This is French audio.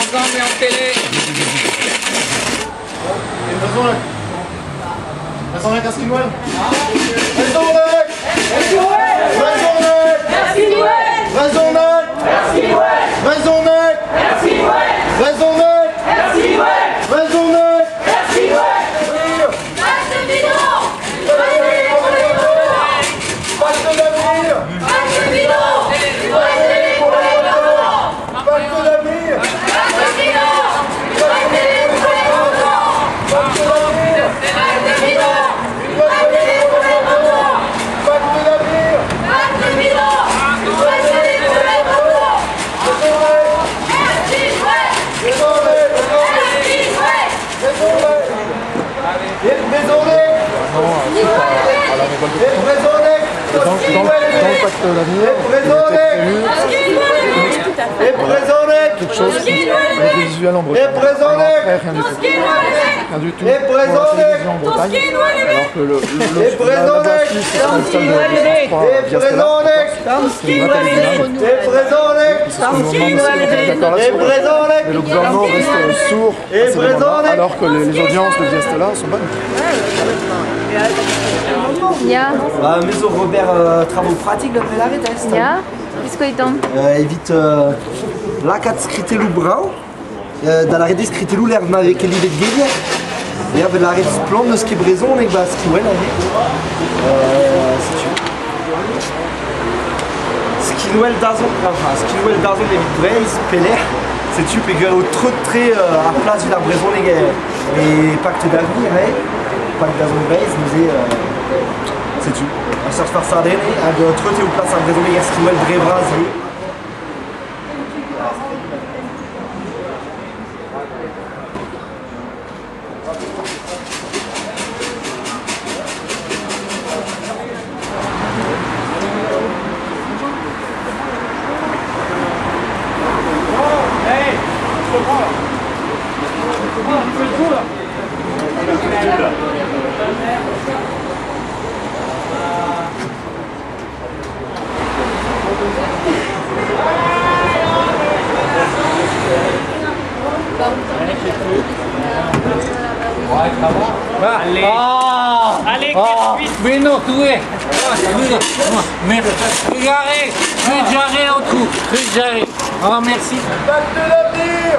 ensemble et en télé. Merci Noël. Dans l'avenir, quelque chose avec des visuels en Bretagne. Après, rien du tout. Rien du tout pour la télévision en Bretagne. Alors que la voix suisse, c'est une salle de 3 via Stella. C'est une vraie télévision. Mais le gouvernement reste sourd à ces demandes-là, alors que les audiences de via Stella sont bonnes. Ja. Maison Robert travaux pratiques d'après l'arrêt test. Ja. Qu'est-ce qu'il donne? Évite la 4 skritelou brau. Dans l'arrêt des skritelou l'air avec l'idée de gagner. Et avec l'arrêt de plan de ski braison avec bas ski well si tu ski Noël d'azon des braise peler. C'est tu peux gagner trop de traits à place de la braison les gars. Et pacte d'avenir pacte d'azon braise nous est c'est tu. On cherche par ça d'année, à de trotter ou place à braison les gars ski well vrai brasier. Allez, Beno, tu es. Mais regarde au trou. Oh, merci. Bac de l'avenir.